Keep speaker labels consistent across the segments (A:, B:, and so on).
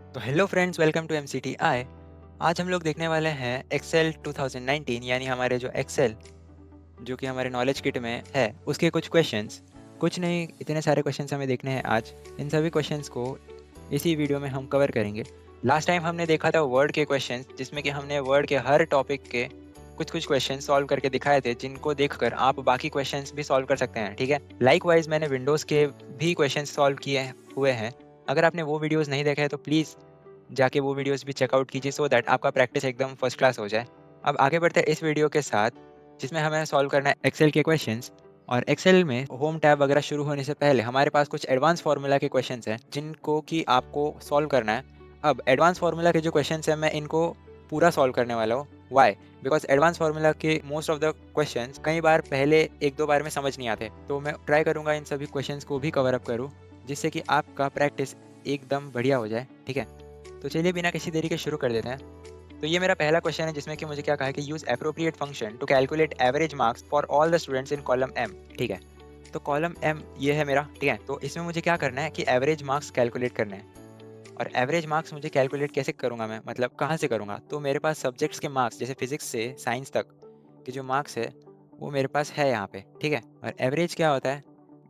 A: तो hello friends, welcome to एमसीटीआई। आज हम लोग देखने वाले हैं एक्सेल 2019, यानी हमारे जो एक्सेल जो कि हमारे नॉलेज किट में है उसके कुछ क्वेश्चंस। कुछ नहीं, इतने सारे क्वेश्चंस हमें देखने हैं आज। इन सभी क्वेश्चंस को इसी वीडियो में हम कवर करेंगे। लास्ट टाइम हमने देखा था वर्ड के क्वेश्चंस, जिसमें कि हमने वर्ड के हर टॉपिक के कुछ कुछ क्वेश्चन सॉल्व करके दिखाए थे, जिनको देखकर आप बाकी क्वेश्चंस भी सॉल्व कर सकते हैं। ठीक है, लाइकवाइज मैंने विंडोज़ के भी क्वेश्चन सॉल्व किए हुए हैं। अगर आपने वो वीडियोज़ नहीं देखे हैं तो प्लीज़ जाके वो वीडियोस भी चेकआउट कीजिए, सो दैट आपका प्रैक्टिस एकदम फर्स्ट क्लास हो जाए। अब आगे बढ़ते हैं इस वीडियो के साथ, जिसमें हमें सॉल्व करना है एक्सेल के क्वेश्चंस। और एक्सेल में होम टैब वगैरह शुरू होने से पहले हमारे पास कुछ एडवांस फार्मूला के क्वेश्चंस हैं, जिनको कि आपको सॉल्व करना है। अब एडवांस फार्मूला के जो क्वेश्चंस हैं, मैं इनको पूरा सॉल्व करने वाला हूँ। वाई? बिकॉज एडवांस फार्मूला के मोस्ट ऑफ द क्वेश्चंस कई बार पहले एक दो बार में समझ नहीं आते, तो मैं ट्राई करूंगा इन सभी क्वेश्चंस को भी कवर अप करूँ, जिससे कि आपका प्रैक्टिस एकदम बढ़िया हो जाए। ठीक है, तो चलिए बिना किसी देरी के शुरू कर देते हैं। तो ये मेरा पहला क्वेश्चन है, जिसमें कि मुझे क्या कहा है कि use appropriate function to calculate average marks for all the students in column M. ठीक है, तो कॉलम एम ये है मेरा। ठीक है, तो इसमें मुझे क्या करना है कि एवरेज मार्क्स कैलकुलेट करने हैं। और एवरेज मार्क्स मुझे कैलकुलेट कैसे करूंगा मैं, मतलब कहाँ से करूंगा? तो मेरे पास सब्जेक्ट्स के मार्क्स, जैसे फिजिक्स से साइंस तक के जो मार्क्स है वो मेरे पास है यहाँ पे। ठीक है, और एवरेज क्या होता है?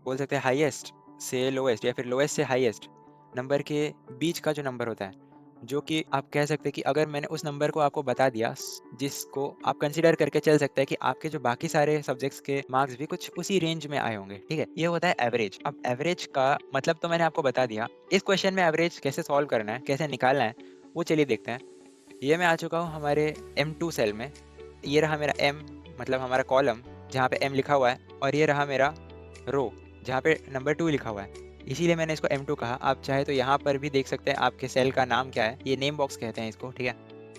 A: बोल सकते हैं हाईएस्ट से लोएस्ट, या फिर लोएस्ट से हाईएस्ट नंबर के बीच का जो नंबर होता है। जो कि आप कह सकते हैं कि अगर मैंने उस नंबर को आपको बता दिया, जिसको आप कंसीडर करके चल सकते हैं कि आपके जो बाकी सारे सब्जेक्ट्स के मार्क्स भी कुछ उसी रेंज में आए होंगे। ठीक है, ये होता है एवरेज। अब एवरेज का मतलब तो मैंने आपको बता दिया। इस क्वेश्चन में एवरेज कैसे सॉल्व करना है, कैसे निकालना है, वो चलिए देखते हैं। ये मैं आ चुका हूँ हमारे M2 सेल में। ये रहा मेरा M, मतलब हमारा कॉलम जहाँ पे M लिखा हुआ है, और ये रहा मेरा रो जहाँ पे नंबर 2 लिखा हुआ है। इसीलिए मैंने इसको M2 कहा। आप चाहे तो यहाँ पर भी देख सकते हैं आपके सेल का नाम क्या है, ये नेम बॉक्स कहते हैं इसको। ठीक है,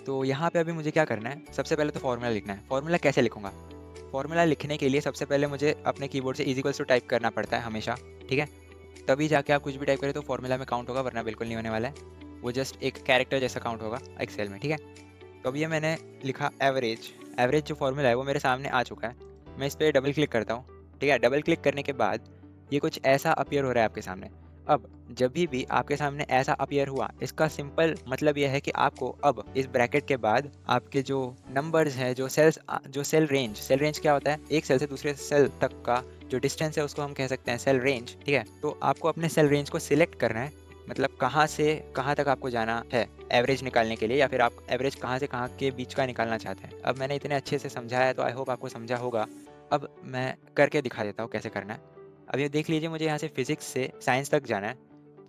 A: तो यहाँ पे अभी मुझे क्या करना है, सबसे पहले तो फॉर्मूला लिखना है। फॉर्मूला कैसे लिखूंगा? फॉर्मूला लिखने के लिए सबसे पहले मुझे अपने कीबोर्ड से इज इक्वल्स टू टाइप करना पड़ता है हमेशा। ठीक है, तभी जाके आप कुछ भी टाइप करें तो फॉर्मूला में काउंट होगा, वरना बिल्कुल नहीं होने वाला है। वो जस्ट एक कैरेक्टर जैसा काउंट होगा एक्सेल में। ठीक है, तो अब ये मैंने लिखा एवरेज। एवरेज जो फॉर्मूला है वो मेरे सामने आ चुका है। मैं इस पे डबल क्लिक करता हूँ। ठीक है, डबल क्लिक करने के बाद ये कुछ ऐसा अपीयर हो रहा है आपके सामने। अब जब भी आपके सामने ऐसा अपीयर हुआ, इसका सिंपल मतलब ये है कि आपको अब इस ब्रैकेट के बाद आपके जो नंबर्स हैं, जो सेल्स, जो सेल रेंज क्या होता है? एक सेल से दूसरे सेल तक का जो डिस्टेंस है उसको हम कह सकते हैं सेल रेंज। ठीक है, तो आपको अपने सेल रेंज को सिलेक्ट करना है, मतलब कहाँ से कहाँ तक आपको जाना है एवरेज निकालने के लिए, या फिर आप एवरेज कहाँ से कहाँ के बीच का निकालना चाहते हैं। अब मैंने इतने अच्छे से समझाया है, तो आई होप आपको समझा होगा। अब मैं करके दिखा देता हूँ कैसे करना है। अब ये देख लीजिए, मुझे यहाँ से फिजिक्स से साइंस तक जाना है।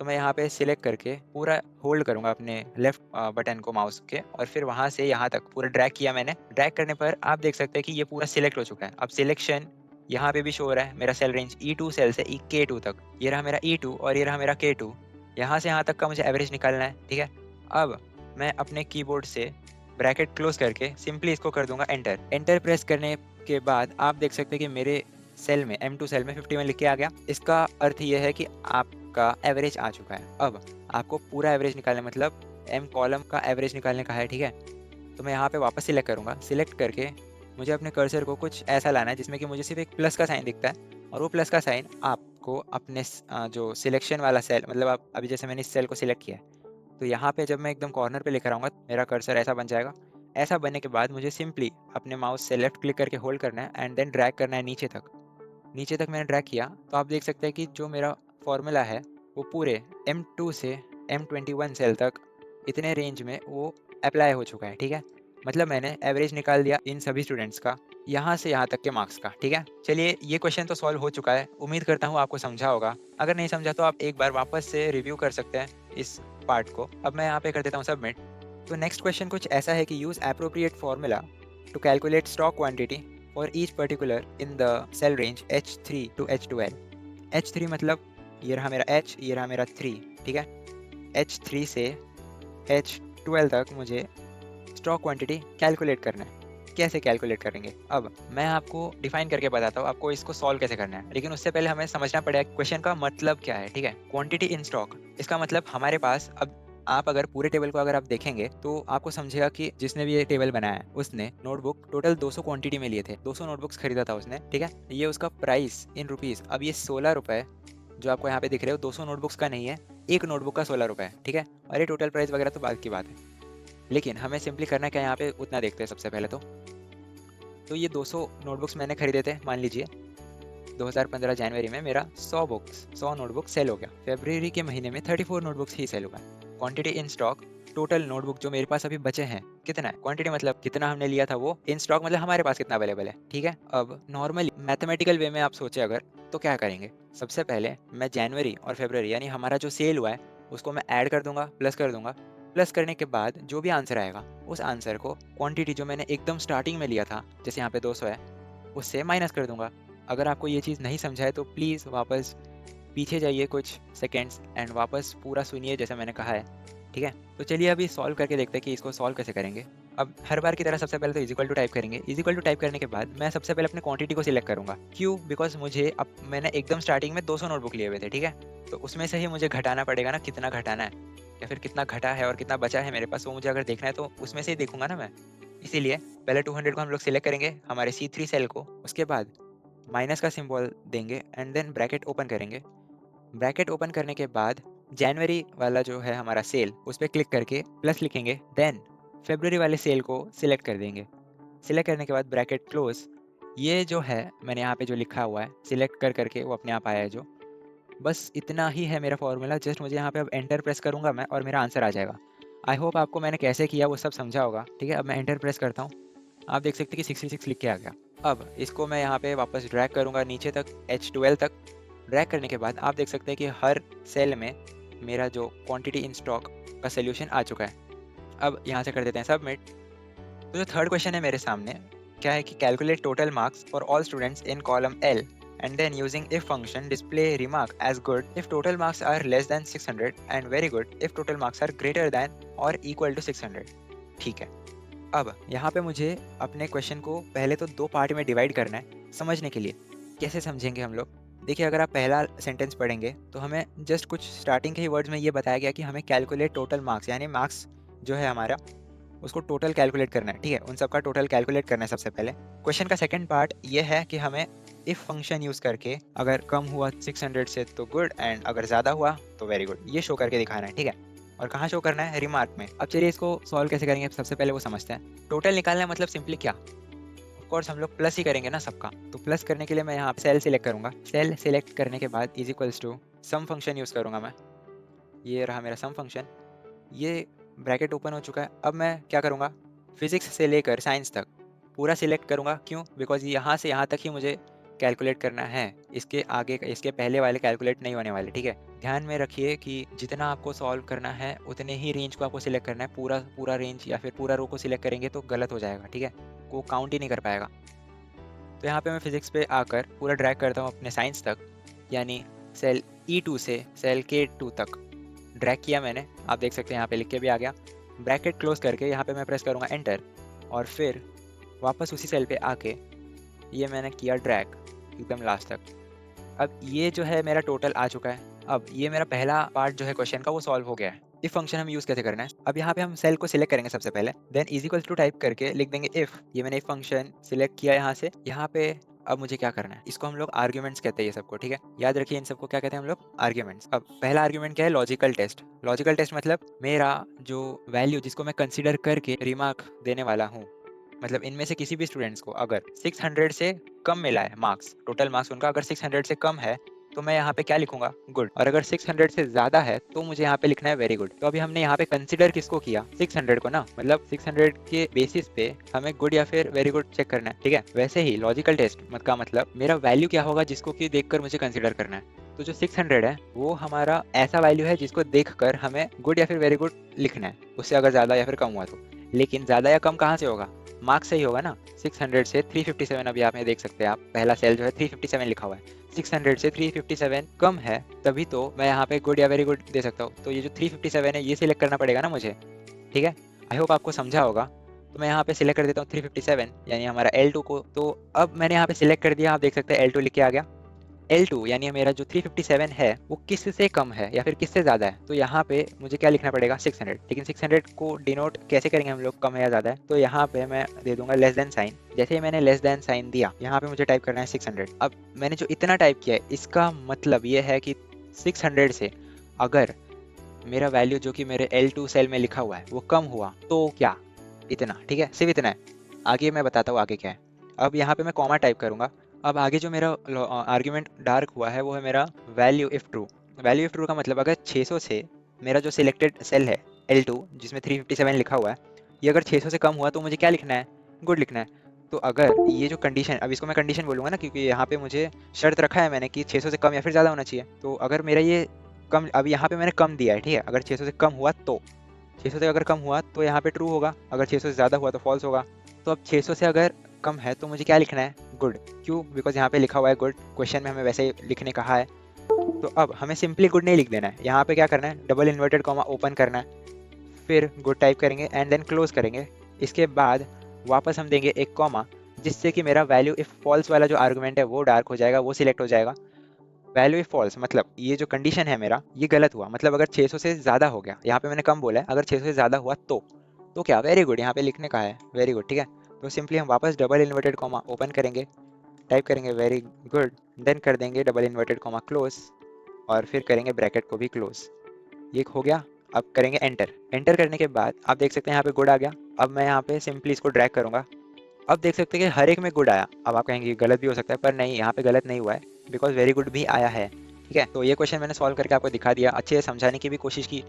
A: तो मैं यहाँ पे सिलेक्ट करके पूरा होल्ड करूँगा अपने लेफ्ट बटन को माउस के, और फिर वहाँ से यहाँ तक पूरा ड्रैग किया मैंने। ड्रैग करने पर आप देख सकते हैं कि ये पूरा सिलेक्ट हो चुका है। अब सिलेक्शन यहाँ पे भी शो हो रहा है, मेरा सेल रेंज E2 सेल से K2 तक। ये रहा मेरा E2 और ये रहा मेरा K2। यहाँ से यहाँ तक का मुझे एवरेज निकालना है। ठीक है, अब मैं अपने कीबोर्ड से ब्रैकेट क्लोज करके सिंपली इसको कर दूंगा एंटर। एंटर प्रेस करने के बाद आप देख सकते हैं कि मेरे सेल में M2 सेल में 51 लिख के आ गया। इसका अर्थ ये है कि आपका एवरेज आ चुका है। अब आपको पूरा एवरेज निकालना, मतलब M कॉलम का एवरेज निकालने का है। ठीक है, तो मैं यहाँ पे वापस सिलेक्ट करूँगा। सिलेक्ट करके मुझे अपने कर्सर को कुछ ऐसा लाना है जिसमें कि मुझे सिर्फ एक प्लस का साइन दिखता है, और वो प्लस का साइन आपको अपने जो सिलेक्शन वाला सेल, मतलब आप अभी जैसे मैंने इस सेल को सिलेक्ट किया है, तो यहाँ पे जब मैं एकदम कॉर्नर पे लेकर आऊँगा मेरा कर्सर ऐसा बन जाएगा। ऐसा बनने के बाद मुझे सिंपली अपने माउस से लेफ्ट क्लिक करके होल्ड करना है एंड देन ड्रैग करना है नीचे तक। नीचे तक मैंने ड्रैग किया तो आप देख सकते हैं कि जो मेरा फॉर्मूला है वो पूरे M2 से M21 सेल तक इतने रेंज में वो अप्लाई हो चुका है। ठीक है, मतलब मैंने एवरेज निकाल दिया इन सभी स्टूडेंट्स का, यहाँ से यहाँ तक के मार्क्स का। ठीक है, चलिए ये क्वेश्चन तो सॉल्व हो चुका है। उम्मीद करता हूँ आपको समझा होगा। अगर नहीं समझा तो आप एक बार वापस से रिव्यू कर सकते हैं इस पार्ट को। अब मैं यहाँ पे कर देता हूँ सबमिट। तो नेक्स्ट क्वेश्चन कुछ ऐसा है कि use appropriate formula to calculate stock quantity for each particular in the cell range H3 to H12। H3 मतलब ये रहा मेरा H, ये रहा मेरा 3। ठीक है, H3 से H12 तक मुझे स्टॉक क्वांटिटी कैलकुलेट करना है। कैसे कैलकुलेट करेंगे? अब मैं आपको डिफाइन करके बताता हूँ आपको इसको सॉल्व कैसे करना है, लेकिन उससे पहले हमें समझना पड़ेगा क्वेश्चन का मतलब क्या है। ठीक है, क्वांटिटी इन स्टॉक, इसका मतलब हमारे पास अब आप अगर पूरे टेबल को अगर आप देखेंगे तो आपको समझेगा कि जिसने भी ये टेबल बनाया है उसने नोटबुक टोटल 200 क्वांटिटी में लिए थे, 200 नोटबुक्स खरीदा था उसने। ठीक है, ये उसका प्राइस इन रुपीस। अब ये 16 रुपए जो आपको यहाँ पे दिख रहे हो 200 नोटबुक्स का नहीं है, एक नोटबुक का 16 रुपये, ठीक है। और ये टोटल प्राइस वगैरह तो बाद की बात है, लेकिन हमें सिंपली करना क्या है, यहाँ पे उतना देखते हैं सबसे पहले तो ये 200 नोटबुक्स मैंने खरीदे थे, मान लीजिए 2015 जनवरी में मेरा 100 नोटबुक सेल हो गया। फरवरी के महीने में 34 नोटबुक्स ही सेल हुआ। Quantity in stock, total notebook जो मेरे पास अभी बचे हैं कितना है, क्वांटिटी मतलब कितना हमने लिया था, वो इन स्टॉक मतलब हमारे पास कितना अवेलेबल है, ठीक है। अब नॉर्मली मैथमेटिकल वे में आप सोचे अगर, तो क्या करेंगे, सबसे पहले मैं जनवरी और फरवरी यानी हमारा जो सेल हुआ है उसको मैं ऐड कर दूंगा, प्लस कर दूंगा। प्लस करने के बाद जो भी आंसर आएगा उस आंसर को क्वांटिटी जो मैंने एकदम स्टार्टिंग में लिया था, जैसे यहाँ पे 200 है, उससे माइनस कर दूंगा। अगर आपको ये चीज़ नहीं समझा है तो प्लीज़ वापस पीछे जाइए कुछ सेकेंड्स एंड वापस पूरा सुनिए जैसा मैंने कहा है, ठीक है। तो चलिए अभी सॉल्व करके देखते हैं कि इसको सॉल्व कैसे करेंगे। अब हर बार की तरह सबसे पहले तो इज इक्वल टू टाइप करेंगे। इज इक्वल टू टाइप करने के बाद मैं सबसे पहले अपने क्वांटिटी को सिलेक्ट करूंगा। क्यों? बिकॉज मुझे अब मैंने एकदम स्टार्टिंग में 200 नोटबुक लिए हुए थे, ठीक है। तो उसमें से ही मुझे घटाना पड़ेगा ना, कितना घटाना है या फिर कितना घटा है और कितना बचा है मेरे पास, वो मुझे अगर देखना है तो उसमें से ही देखूंगा ना मैं। इसीलिए पहले 200 को हम लोग सिलेक्ट करेंगे हमारे C3 सेल को, उसके बाद माइनस का सिंबल देंगे एंड देन ब्रैकेट ओपन करेंगे। ब्रैकेट ओपन करने के बाद जनवरी वाला जो है हमारा सेल, उस पर क्लिक करके प्लस लिखेंगे। देन फरवरी वाले सेल को सिलेक्ट कर देंगे। सिलेक्ट करने के बाद ब्रैकेट क्लोज। ये जो है मैंने यहाँ पे जो लिखा हुआ है सिलेक्ट कर करके वो अपने आप आया है जो, बस इतना ही है मेरा फॉर्मूला। जस्ट मुझे यहाँ पे अब एंटर प्रेस करूँगा मैं और मेरा आंसर आ जाएगा। आई होप आपको मैंने कैसे किया वो सब समझा होगा, ठीक है। अब मैं एंटर प्रेस करता हूँ, आप देख सकते हैं कि 66 लिख के आ गया। अब इसको मैं यहाँ पे वापस ड्रैग करूँगा नीचे तक, H12 तक। ड्रैग करने के बाद आप देख सकते हैं कि हर सेल में मेरा जो क्वांटिटी इन स्टॉक का सोल्यूशन आ चुका है। अब यहाँ से कर देते हैं सबमिट। तो जो थर्ड क्वेश्चन है मेरे सामने, क्या है कि calculate total marks for all students in column L and then using if function display remark as good if total marks are less than 600 and very good if total marks are greater than or equal to 600, ठीक है। अब यहाँ पे मुझे अपने question को पहले तो दो पार्ट में डिवाइड करना है समझने के लिए। कैसे समझेंगे हम लोग? देखिए, अगर आप पहला सेंटेंस पढ़ेंगे तो हमें जस्ट कुछ स्टार्टिंग के ही वर्ड्स में ये बताया गया कि हमें कैलकुलेट टोटल मार्क्स, यानी मार्क्स जो है हमारा उसको टोटल कैलकुलेट करना है, ठीक है। उन सबका टोटल कैलकुलेट करना है सबसे पहले। क्वेश्चन का सेकंड पार्ट ये है कि हमें इफ फंक्शन यूज करके अगर कम हुआ 600 से तो गुड एंड अगर ज़्यादा हुआ तो वेरी गुड, ये शो करके दिखाना है, ठीक है। और कहाँ शो करना है? रिमार्क में। अब चलिए इसको सॉल्व कैसे करेंगे सबसे पहले वो समझते हैं। टोटल निकालना है मतलब सिंपली क्या, ऑफ कोर्स हम लोग प्लस ही करेंगे ना सबका। तो प्लस करने के लिए मैं यहाँ सेल सिलेक्ट करूँगा। सेल सिलेक्ट करने के बाद is equals to sum function use करूँगा मैं। ये रहा मेरा सम फंक्शन, ये ब्रैकेट ओपन हो चुका है। अब मैं क्या करूँगा, फिजिक्स से लेकर साइंस तक पूरा सिलेक्ट करूँगा। क्यों? बिकॉज यहाँ से यहाँ तक ही मुझे कैलकुलेट करना है, इसके आगे इसके पहले वाले कैलकुलेट नहीं होने वाले, ठीक है। ध्यान में रखिए कि जितना आपको सॉल्व करना है उतने ही रेंज को आपको सिलेक्ट करना है। पूरा पूरा रेंज या फिर पूरा रो को सिलेक्ट करेंगे तो गलत हो जाएगा, ठीक है, वो काउंट ही नहीं कर पाएगा। तो यहाँ पे मैं फिजिक्स पे आकर पूरा ड्रैग करता हूँ अपने साइंस तक, यानी सेल E2 से सेल K2 तक ड्रैग किया मैंने। आप देख सकते हैं यहाँ पे लिख के भी आ गया। ब्रैकेट क्लोज करके यहाँ पे मैं प्रेस करूँगा एंटर और फिर वापस उसी सेल पे आके ये मैंने किया ड्रैग एकदम लास्ट तक। अब ये जो है मेरा टोटल आ चुका है। अब ये मेरा पहला पार्ट जो है क्वेश्चन का वो सॉल्व हो गया है। इफ फंक्शन हम यूज कैसे करना है, अब यहाँ पे हम सेल को सिलेक्ट करेंगे सबसे पहले, then is equal to type करके लिख देंगे इफ। ये मैंने इफ फंक्शन सिलेक्ट किया यहाँ से। यहाँ पे अब मुझे क्या करना है, इसको हम लोग आर्ग्यूमेंट्स कहते हैं ये सबको, ठीक है। याद रखिए इन सबको क्या कहते हैं हम लोग, आर्ग्यूमेंट्स। अब पहला आर्ग्यूमेंट क्या है, लॉजिकल टेस्ट। लॉजिकल टेस्ट मतलब मेरा जो वैल्यू जिसको मैं कंसिडर करके रिमार्क देने वाला हूँ, मतलब इनमें से किसी भी स्टूडेंट्स को अगर 600 से कम मिला है मार्क्स, टोटल मार्क्स उनका अगर 600 से कम है तो मैं यहाँ पे क्या लिखूंगा, गुड। और अगर 600 से ज्यादा है तो मुझे यहाँ पे लिखना है वेरी गुड। तो अभी हमने यहाँ पे कंसिडर किसको किया, 600 को ना, मतलब 600 के बेसिस पे हमें गुड या फिर वेरी गुड चेक करना है, ठीक है। वैसे ही लॉजिकल टेस्ट का मतलब मेरा वैल्यू क्या होगा जिसको कि देखकर मुझे कंसिडर करना है। तो जो 600 है वो हमारा ऐसा वैल्यू है जिसको देखकर हमें गुड या फिर वेरी गुड लिखना है, उससे अगर ज्यादा या फिर कम हुआ तो। लेकिन ज्यादा या कम कहाँ से होगा, मार्क्स से ही होगा ना। 600 से 357, अभी आप देख सकते हैं, आप पहला सेल जो है 357 लिखा हुआ है। 600 से 357 कम है तभी तो मैं यहाँ पे गुड या वेरी गुड दे सकता हूँ। तो ये जो 357 है ये सिलेक्ट करना पड़ेगा ना मुझे, ठीक है। आई होप आपको समझा होगा। तो मैं यहाँ पे सिलेक्ट कर देता हूँ 357 यानी हमारा L2 को। तो अब मैंने यहाँ पे सिलेक्ट कर दिया, आप देख सकते हैं L2 लिख के आ गया। L2 यानी मेरा जो 357 है वो किससे कम है या फिर किससे ज़्यादा है, तो यहाँ पे मुझे क्या लिखना पड़ेगा, 600। लेकिन 600 को डिनोट कैसे करेंगे हम लोग, कम है या ज़्यादा है, तो यहाँ पे मैं दे दूंगा लेस देन साइन। जैसे ही मैंने लेस देन साइन दिया, यहाँ पे मुझे टाइप करना है 600। अब मैंने जो इतना टाइप किया है इसका मतलब ये है कि 600 से अगर मेरा वैल्यू जो कि मेरे L2 सेल में लिखा हुआ है वो कम हुआ तो क्या? इतना, ठीक है? सिर्फ इतना है। आगे मैं बताता हूँ आगे क्या है। अब यहाँ पे मैं कॉमा टाइप करूँगा। अब आगे जो मेरा आर्ग्यूमेंट डार्क हुआ है वो है मेरा value if true. Value if true का मतलब अगर 600 से मेरा जो सिलेक्टेड सेल है L2 जिसमें 357 लिखा हुआ है, ये अगर 600 से कम हुआ तो मुझे क्या लिखना है? गुड लिखना है। तो अगर ये जो कंडीशन, अब इसको मैं कंडीशन बोलूँगा ना, क्योंकि यहाँ पे मुझे शर्त रखा है मैंने कि 600 से कम या फिर ज़्यादा होना चाहिए। तो अगर मेरा ये कम, अब यहाँ पे मैंने कम दिया है, ठीक है? अगर 600 से कम हुआ तो 600 से अगर कम हुआ तो यहाँ पे ट्रू होगा, अगर 600 से ज़्यादा हुआ तो फॉल्स होगा। तो अब 600 से अगर कम है तो मुझे क्या लिखना है? गुड। क्यों? बिकॉज़ यहाँ पे लिखा हुआ है गुड, क्वेश्चन में हमें वैसे ही लिखने कहा है। तो अब हमें सिंपली गुड नहीं लिख देना है, यहाँ पे क्या करना है? डबल इन्वर्टेड कॉमा ओपन करना है, फिर गुड टाइप करेंगे एंड देन क्लोज करेंगे। इसके बाद वापस हम देंगे एक कॉमा, जिससे कि मेरा वैल्यू इफ फॉल्स वाला जो आर्गुमेंट है वो डार्क हो जाएगा, वो सिलेक्ट हो जाएगा। वैल्यू इफ फॉल्स मतलब ये जो कंडीशन है मेरा ये गलत हुआ, मतलब अगर 600 से ज़्यादा हो गया, यहाँ पे मैंने कम बोला है, अगर 600 से ज़्यादा हुआ तो क्या? वेरी गुड, यहाँ पे लिखने का है वेरी गुड, ठीक है? तो सिंपली हम वापस डबल इन्वर्टेड कॉमा ओपन करेंगे, टाइप करेंगे वेरी गुड, देन कर देंगे डबल इन्वर्टेड कॉमा क्लोज और फिर करेंगे ब्रैकेट को भी क्लोज। ये हो गया। अब करेंगे एंटर। एंटर करने के बाद आप देख सकते हैं यहाँ पे गुड आ गया। अब मैं यहाँ पे सिंपली इसको ड्रैग करूँगा। अब देख सकते हैं कि हर एक में गुड आया। अब आप कहेंगे गलत भी हो सकता है, पर नहीं, यहाँ पे गलत नहीं हुआ है, बिकॉज वेरी गुड भी आया है। ठीक है, तो ये क्वेश्चन मैंने सॉल्व करके आपको दिखा दिया, अच्छे से समझाने की भी कोशिश की।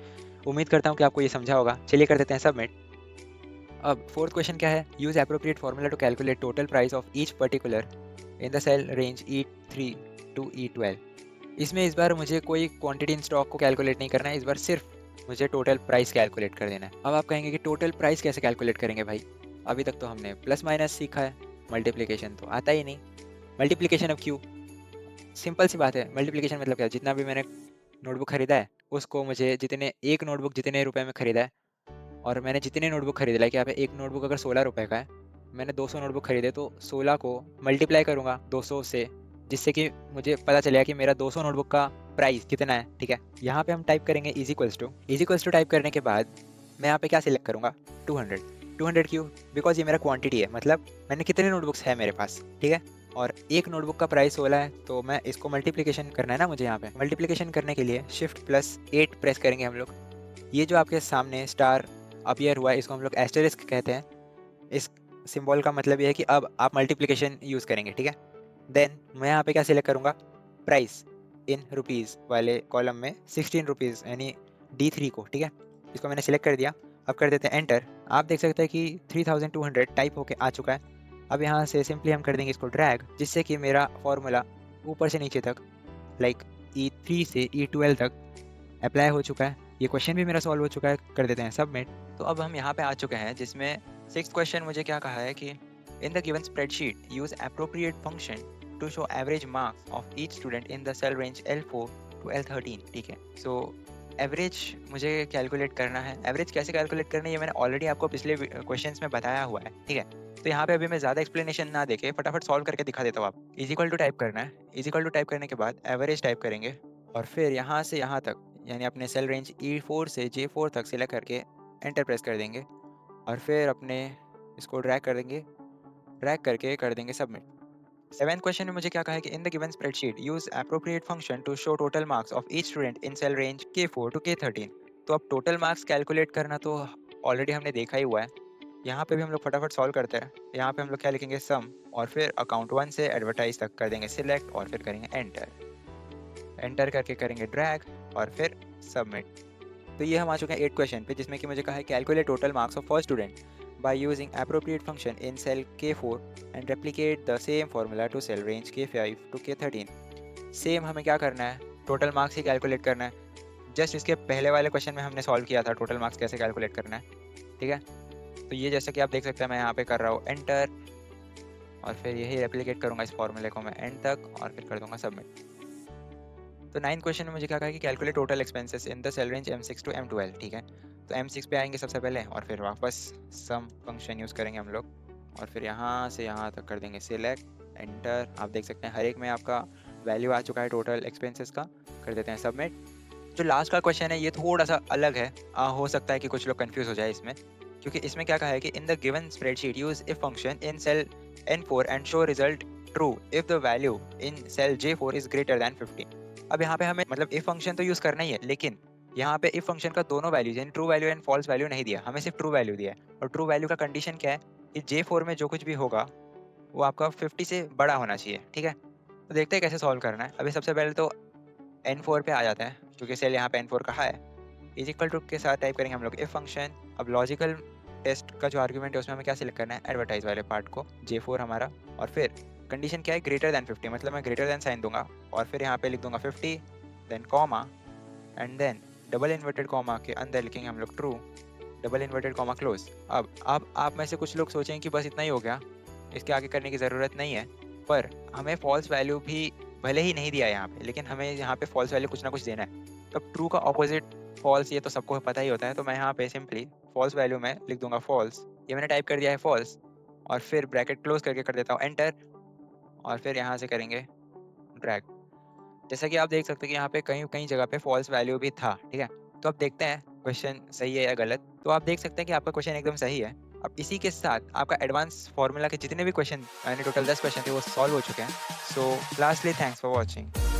A: उम्मीद करता हूँ कि आपको ये समझा होगा। चलिए कर देते हैं सबमिट। अब फोर्थ क्वेश्चन क्या है? Use appropriate formula to calculate total price of each particular in the cell range E3 to E12। इसमें इस बार मुझे कोई क्वांटिटी इन स्टॉक को कैलकुलेट नहीं करना है, इस बार सिर्फ मुझे टोटल प्राइस कैलकुलेट कर देना है। अब आप कहेंगे कि टोटल प्राइस कैसे कैलकुलेट करेंगे भाई? अभी तक तो हमने प्लस माइनस सीखा है, मल्टीप्लिकेशन तो आता ही नहीं। मल्टीप्लिकेशन अब क्यों? सिंपल सी बात है, मल्टीप्लिकेशन मतलब क्या? जितना भी मैंने नोटबुक खरीदा है उसको मुझे जितने, एक नोटबुक जितने रुपए में खरीदा है, और मैंने जितने नोटबुक खरीदे, लाइक यहाँ पे एक नोटबुक अगर 16 रुपए का है, मैंने 200 नोटबुक खरीदे, तो 16 को मल्टीप्लाई करूँगा 200 से, जिससे कि मुझे पता चलेगा कि मेरा 200 नोटबुक का प्राइस कितना है। ठीक है, यहाँ पे हम टाइप करेंगे इज इक्वल्स टू टाइप करने के बाद मैं यहाँ पे क्या सिलेक्ट करूँगा? 200। 200 क्यों? बिकॉज ये मेरा क्वांटिटी है, मतलब मैंने कितने नोटबुक्स है मेरे पास, ठीक है? और एक नोटबुक का प्राइस 16 है, तो मैं इसको मल्टीप्लिकेशन करना है ना मुझे। यहाँ पे मल्टीप्लिकेशन करने के लिए Shift+8 प्रेस करेंगे हम लोग। ये जो आपके सामने स्टार अपीयर हुआ है इसको हम लोग एस्टेरिस्क कहते हैं। इस सिंबल का मतलब ये है कि अब आप मल्टीप्लिकेशन यूज़ करेंगे, ठीक है? देन मैं यहाँ पे क्या सिलेक्ट करूँगा? प्राइस इन रुपीज़ वाले कॉलम में 16 रुपीज़ यानी D3 को, ठीक है? इसको मैंने सिलेक्ट कर दिया। अब कर देते हैं एंटर। आप देख सकते हैं कि 3200 टाइप होके आ चुका है। अब यहाँ से सिंपली हम कर देंगे इसको ड्रैग, जिससे कि मेरा फॉर्मूला ऊपर से नीचे तक, लाइक E3 से E12 तक अप्लाई हो चुका है। ये क्वेश्चन भी मेरा सॉल्व हो चुका है। कर देते हैं सबमिट। तो अब हम यहाँ पे आ चुके हैं, जिसमें 6th क्वेश्चन मुझे क्या कहा है कि in the given spreadsheet use appropriate function to show average marks of each student in the cell range L4 to L13। ठीक है, सो एवरेज मुझे कैलकुलेट करना है। एवरेज कैसे कैलकुलेट करना है ये मैंने ऑलरेडी आपको पिछले क्वेश्चंस में बताया हुआ है, ठीक है? तो यहाँ पे अभी मैं ज़्यादा एक्सप्लेनेशन ना देके फटाफट सॉल्व करके दिखा देता हूँ आप। इज इक्वल टू टाइप करना है। इज इक्वल टू टाइप करने के बाद एवरेज टाइप करेंगे, और फिर यहाँ से यहाँ तक, यानी अपने सेल रेंज E4 से J4 तक सिलेक्ट करके एंटर प्रेस कर देंगे, और फिर अपने इसको ड्रैग कर देंगे, ड्रैग करके कर देंगे सबमिट। 7th क्वेश्चन में मुझे क्या कहा है कि in the given spreadsheet use appropriate function to show total marks of each student in cell range K4 to K13। तो अब टोटल मार्क्स कैलकुलेट करना तो ऑलरेडी हमने देखा ही हुआ है। यहाँ पे भी हम लोग फटाफट सॉल्व करते हैं। यहाँ पे हम लोग क्या लिखेंगे? सम, और फिर अकाउंट 1 से एडवर्टाइज तक कर देंगे सिलेक्ट, और फिर करेंगे एंटर। एंटर करके करेंगे ड्रैग और फिर सबमिट। तो ये हम आ चुके हैं 8 क्वेश्चन पे, जिसमें कि मुझे कहा है calculate total marks of first student by using appropriate function in cell K4 and replicate the same formula to cell range K5 to K13। Same हमें क्या करना है? टोटल मार्क्स ही कैलकुलेट करना है। जस्ट इसके पहले वाले क्वेश्चन में हमने सॉल्व किया था टोटल मार्क्स कैसे कैलकुलेट करना है, ठीक है? तो ये जैसे कि आप देख सकते हैं मैं यहाँ पे कर रहा हूँ एंटर, और फिर यही रेप्लिकेट करूँगा इस फॉर्मूले को मैं एंड तक, और फिर कर दूंगा सबमिट। तो 9th क्वेश्चन में मुझे क्या कहा है कि calculate total expenses in the cell range M6 to M12। ठीक है, तो M6 पे आएंगे सबसे पहले, और फिर वापस सम फंक्शन यूज़ करेंगे हम लोग, और फिर यहाँ से यहाँ तक कर देंगे सिलेक्ट एंटर। आप देख सकते हैं हर एक में आपका वैल्यू आ चुका है टोटल एक्सपेंसेस का। कर देते हैं सबमिट। जो लास्ट का क्वेश्चन है ये थोड़ा सा अलग है, हो सकता है कि कुछ लोग कंफ्यूज हो जाए इसमें, क्योंकि इसमें क्या कहा है कि in the given spreadsheet use if function in cell N4 and show result true if the value in cell J4 is greater than 50। अब यहाँ पे हमें मतलब इफ फंक्शन तो यूज करना ही है, लेकिन यहाँ पे इफ फंक्शन का दोनों वैल्यूज यानी true value and false value नहीं दिया, हमें सिर्फ ट्रू वैल्यू दिया है। और ट्रू वैल्यू का कंडीशन क्या है कि J4 में जो कुछ भी होगा वो आपका 50 से बड़ा होना चाहिए, ठीक है। तो देखते हैं कैसे सॉल्व करना है। अभी सबसे पहले तो N4 पे आ जाते हैं, क्योंकि सेल यहाँ पे N4 कहा है। इज इक्वल टू के साथ टाइप करेंगे हम लोग इफ फंक्शन। अब लॉजिकल टेस्ट का जो आर्ग्यूमेंट है उसमें हमें क्या सिलेक्ट करना है, एडवर्टाइज वाले पार्ट को, J4 हमारा। और फिर कंडीशन क्या है, ग्रेटर देन 50, मतलब मैं ग्रेटर देन साइन दूंगा और फिर यहाँ पे लिख दूंगा 50, then comma, and then double inverted comma के अंदर लिखेंगे हम लोग true, double inverted comma close. अब आप में से कुछ लोग सोचेंगे कि बस इतना ही हो गया, इसके आगे करने की ज़रूरत नहीं है। पर हमें फॉल्स वैल्यू भी भले ही नहीं दिया है यहाँ पे, लेकिन हमें यहाँ पे फॉल्स वैल्यू कुछ ना कुछ देना है। तो ट्रू का ऑपोजिट फॉल्स, ये तो सबको पता ही होता है। तो मैं यहाँ पे सिंपली फॉल्स वैल्यू में लिख दूंगा फॉल्स, ये मैंने टाइप कर दिया है फॉल्स, और फिर ब्रैकेट क्लोज करके कर देता हूँ एंटर, और फिर यहाँ से करेंगे ड्रैग। जैसा कि आप देख सकते हैं कि यहाँ पे कहीं कहीं जगह पे फॉल्स वैल्यू भी था, ठीक है। तो अब देखते हैं क्वेश्चन सही है या गलत। तो आप देख सकते हैं कि आपका क्वेश्चन एकदम सही है। अब इसी के साथ आपका एडवांस फार्मूला के जितने भी क्वेश्चन, यानी टोटल 10 क्वेश्चन थे, वो सॉल्व हो चुके हैं। सो लास्टली थैंक्स फॉर वॉचिंग।